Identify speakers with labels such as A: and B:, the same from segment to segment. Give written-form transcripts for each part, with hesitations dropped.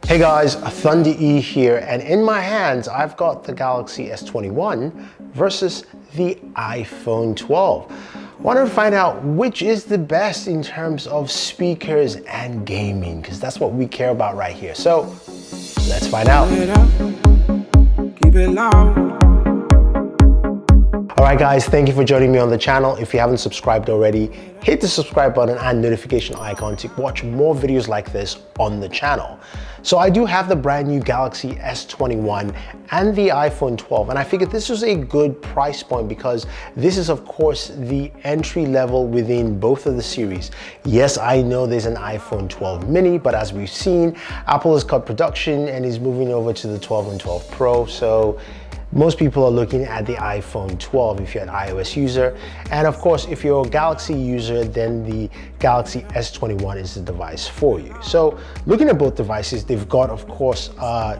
A: Hey guys, Thunder E here, and in my hands I've got the Galaxy S21 versus the iPhone 12. Wanted to find out which is the best in terms of speakers and gaming, because that's what we care about right here. So let's find out.
B: Keep it loud.
A: All right guys, thank you for joining me on the channel. If you haven't subscribed already, hit the subscribe button and notification icon to watch more videos like this on the channel. So I do have the brand new Galaxy S21 and the iPhone 12, and I figured this was a good price point because this is of course the entry level within both of the series. Yes, I know there's an iPhone 12 mini, but as we've seen, Apple has cut production and is moving over to the 12 and 12 Pro. So most people are looking at the iPhone 12 if you're an iOS user. And of course, if you're a Galaxy user, then the Galaxy S21 is the device for you. So looking at both devices, they've got, of course,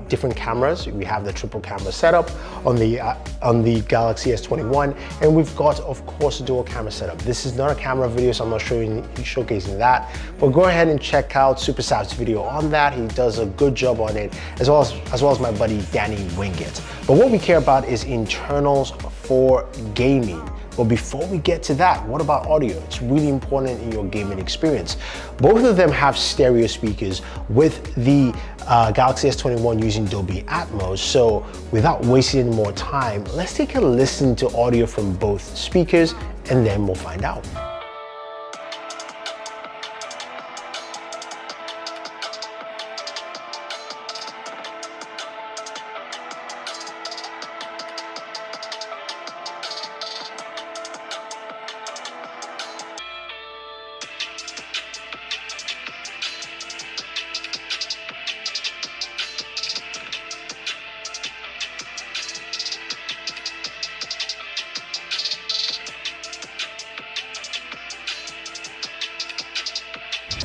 A: different cameras. We have the triple camera setup on the Galaxy S21, and we've got, of course, a dual camera setup. This is not a camera video, so I'm not showcasing that, but go ahead and check out Super Sap's video on that. He does a good job on it, as well as my buddy Danny Wingett. But what we care about is internals for gaming. But before we get to that, what about audio? It's really important in your gaming experience. Both of them have stereo speakers, with the Galaxy S21 using Dolby Atmos. So without wasting any more time, let's take a listen to audio from both speakers and then we'll find out.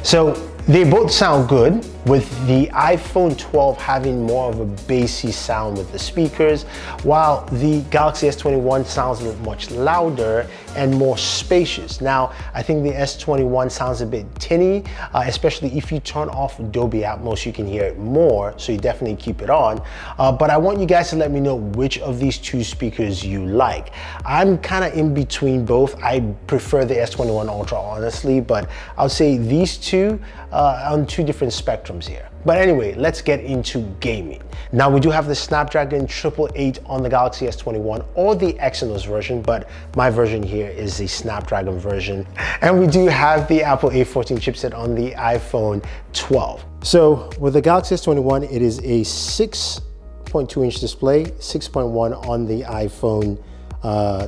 A: So they both sound good, with the iPhone 12 having more of a bassy sound with the speakers, while the Galaxy S21 sounds much louder and more spacious. Now, I think the S21 sounds a bit tinny, especially if you turn off Dolby Atmos, you can hear it more, so you definitely keep it on. But I want you guys to let me know which of these two speakers you like. I'm kind of in between both. I prefer the S21 Ultra, honestly, but I would say these two on two different spectrums here. But anyway, let's get into gaming. Now, we do have the Snapdragon 888 on the Galaxy S21 or the Exynos version, but my version here is the Snapdragon version. And we do have the Apple A14 chipset on the iPhone 12. So with the Galaxy S21, it is a 6.2-inch display, 6.1 on the iPhone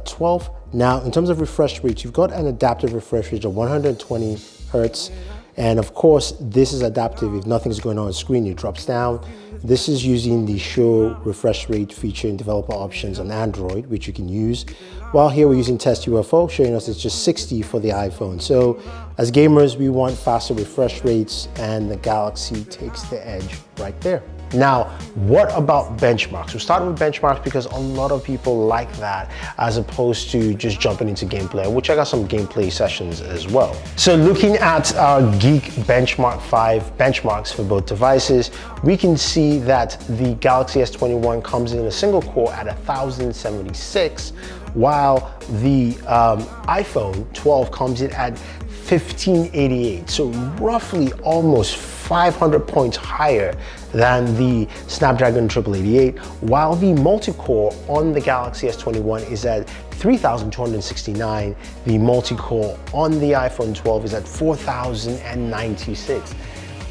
A: 12. Now, in terms of refresh rate, you've got an adaptive refresh rate of 120 Hertz. And of course, this is adaptive. If nothing's going on the screen, it drops down. This is using the show refresh rate feature in developer options on Android, which you can use. While here we're using test UFO, showing us it's just 60 for the iPhone. So as gamers, we want faster refresh rates, and the Galaxy takes the edge right there. Now, what about benchmarks? We'll start with benchmarks because a lot of people like that as opposed to just jumping into gameplay. We'll check out some gameplay sessions as well. So looking at our Geek Benchmark 5 benchmarks for both devices, we can see that the Galaxy S21 comes in a single core at 1076, while the iPhone 12 comes in at 1588. So roughly almost 500 points higher than the Snapdragon 888, while the multi-core on the Galaxy S21 is at 3269. The multi-core on the iPhone 12 is at 4096.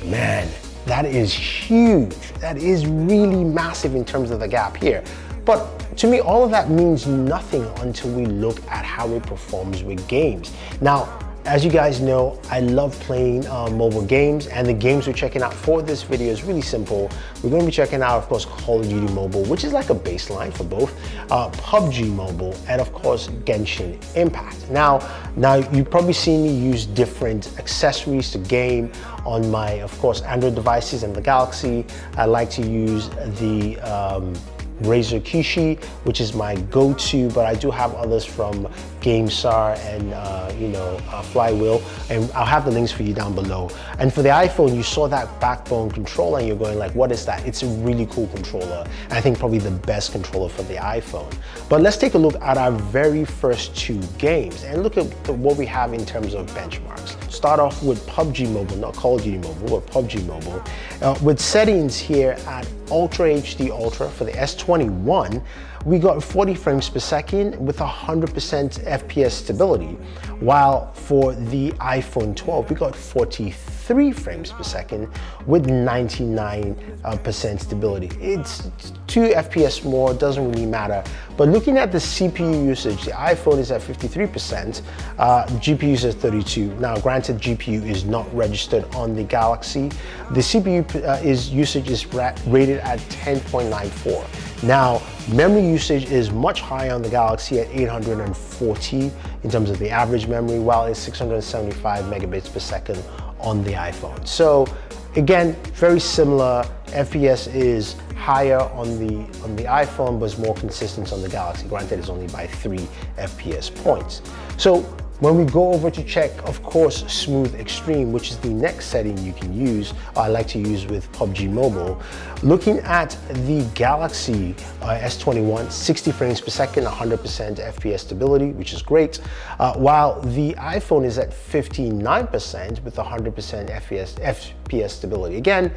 A: Man, that is huge. That is really massive in terms of the gap here. But to me, all of that means nothing until we look at how it performs with games. Now, as you guys know, I love playing mobile games, and the games we're checking out for this video is really simple. We're going to be checking out, of course, Call of Duty Mobile, which is like a baseline for both, PUBG Mobile, and of course, Genshin Impact. Now you've probably seen me use different accessories to game on my, of course, Android devices and the Galaxy. I like to use the Razer Kishi, which is my go-to, but I do have others from GameStar and Flywheel, and I'll have the links for you down below. And for the iPhone, you saw that backbone controller and you're going like, what is that? It's a really cool controller, and I think probably the best controller for the iPhone. But let's take a look at our very first two games and look at what we have in terms of benchmarks. Start off with PUBG Mobile, not Call of Duty Mobile, but PUBG Mobile. With settings here at Ultra HD Ultra for the S21, we got 40 frames per second with 100% FPS stability, while for the iPhone 12, we got 43 frames per second with 99% stability. It's 2 FPS more, doesn't really matter. But looking at the CPU usage, the iPhone is at 53%, GPU is at 32%. Now, granted, GPU is not registered on the Galaxy. The CPU usage is rated at 10.94. Now, memory usage is much higher on the Galaxy at 840 in terms of the average memory, while it's 675 megabits per second on the iPhone. So again, very similar. FPS is higher on the iPhone, but it's more consistent on the Galaxy. Granted, it's only by 3 FPS points. So when we go over to check, of course, Smooth Extreme, which is the next setting you can use, I like to use with PUBG Mobile. Looking at the Galaxy S21, 60 frames per second, 100% FPS stability, which is great, while the iPhone is at 59% with 100% FPS stability. Again,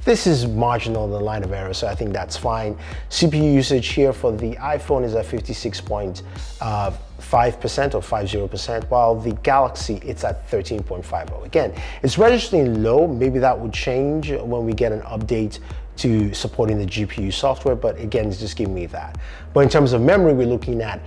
A: this is marginal in the line of error, so I think that's fine. CPU usage here for the iPhone is at 56.5% or 50%, while the Galaxy, it's at 13.50. Again, it's registering low. Maybe that would change when we get an update to supporting the GPU software, but again, it's just giving me that. But in terms of memory, we're looking at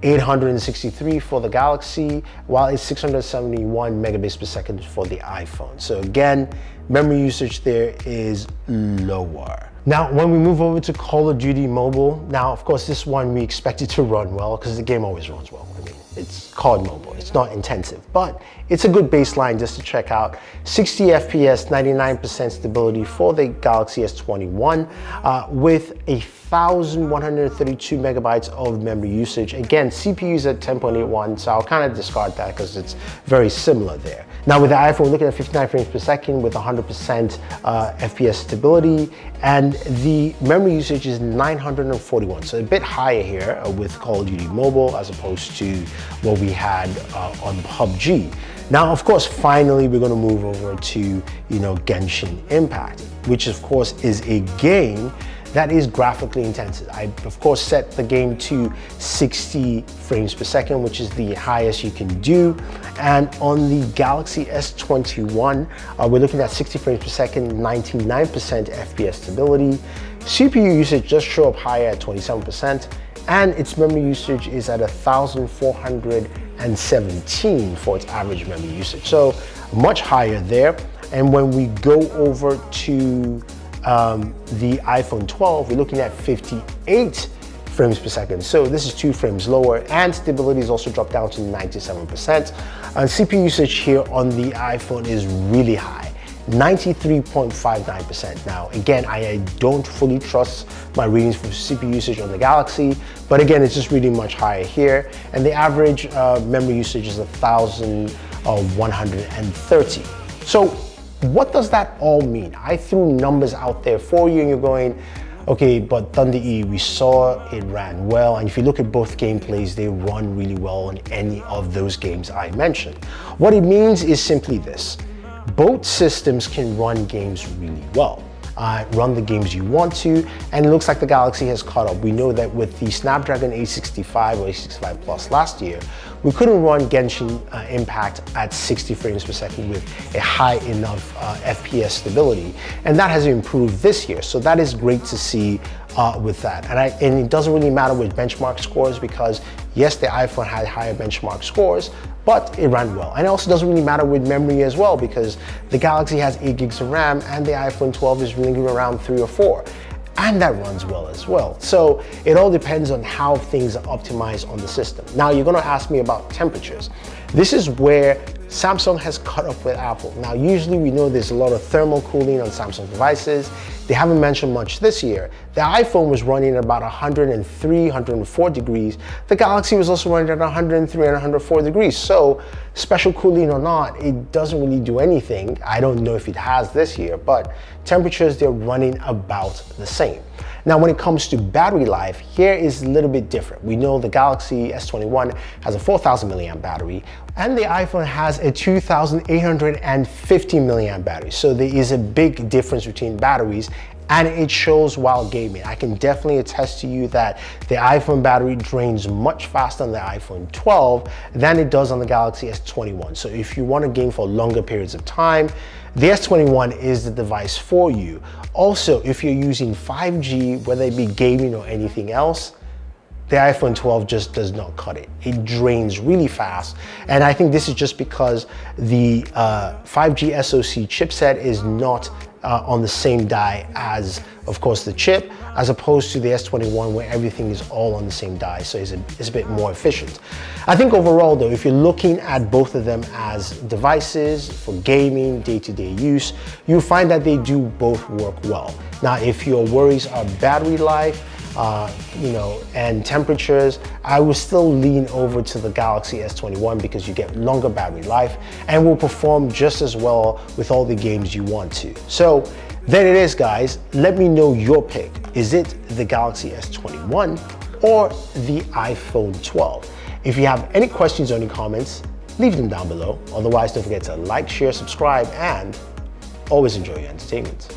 A: 863 for the Galaxy, while it's 671 megabits per second for the iPhone. So again, memory usage there is lower. Now, when we move over to Call of Duty Mobile, now, of course, this one we expect it to run well because the game always runs well. I mean, it's COD Mobile, it's not intensive, but it's a good baseline just to check out. 60 FPS, 99% stability for the Galaxy S21 with 1,132 megabytes of memory usage. Again, CPU is at 10.81, so I'll kind of discard that because it's very similar there. Now with the iPhone, we're looking at 59 frames per second with 100% FPS stability, and the memory usage is 941, so a bit higher here with Call of Duty Mobile as opposed to what we had on PUBG. Now, of course, finally, we're going to move over to, Genshin Impact, which of course is a game that is graphically intensive. I, of course, set the game to 60 frames per second, which is the highest you can do. And on the Galaxy S21, we're looking at 60 frames per second, 99% FPS stability. CPU usage just show up higher at 27%, and its memory usage is at 1,417 for its average memory usage. So much higher there. And when we go over to the iPhone 12, we're looking at 58 frames per second. So this is 2 frames lower, and stability is also dropped down to 97%. And CPU usage here on the iPhone is really high, 93.59%. Now, again, I don't fully trust my readings for CPU usage on the Galaxy, but again, it's just really much higher here. And the average memory usage is 1,130. So what does that all mean? I threw numbers out there for you and you're going, okay, but Thunder E, we saw it ran well. And if you look at both gameplays, they run really well on any of those games I mentioned. What it means is simply this: both systems can run games really well. Run the games you want to, and it looks like the Galaxy has caught up. We know that with the Snapdragon 865 or 865 Plus last year, we couldn't run Genshin Impact at 60 frames per second with a high enough FPS stability, and that has improved this year. So that is great to see with that. And it doesn't really matter with benchmark scores because yes, the iPhone had higher benchmark scores, but it ran well. And it also doesn't really matter with memory as well because the Galaxy has 8 gigs of RAM and the iPhone 12 is ringing around 3 or 4. And that runs well as well. So it all depends on how things are optimized on the system. Now you're gonna ask me about temperatures. This is where Samsung has caught up with Apple. Now, usually we know there's a lot of thermal cooling on Samsung devices. They haven't mentioned much this year. The iPhone was running at about 103, 104 degrees. The Galaxy was also running at 103 and 104 degrees. So special cooling or not, it doesn't really do anything. I don't know if it has this year, but temperatures, they're running about the same. Now, when it comes to battery life, here is a little bit different. We know the Galaxy S21 has a 4,000 milliamp battery, and the iPhone has a 2,850 milliamp battery. So there is a big difference between batteries, and it shows while gaming. I can definitely attest to you that the iPhone battery drains much faster on the iPhone 12 than it does on the Galaxy S21. So if you want to game for longer periods of time, the S21 is the device for you. Also, if you're using 5G, whether it be gaming or anything else, the iPhone 12 just does not cut it. It drains really fast. And I think this is just because the 5G SoC chipset is not on the same die as, of course, the chip, as opposed to the S21 where everything is all on the same die, so it's a bit more efficient. I think overall though, if you're looking at both of them as devices for gaming, day-to-day use, you'll find that they do both work well. Now, if your worries are battery life, and temperatures, I will still lean over to the Galaxy S21 because you get longer battery life and will perform just as well with all the games you want to. So there it is, guys. Let me know your pick. Is it the Galaxy S21 or the iPhone 12? If you have any questions or any comments, leave them down below. Otherwise, don't forget to like, share, subscribe, and always enjoy your entertainment.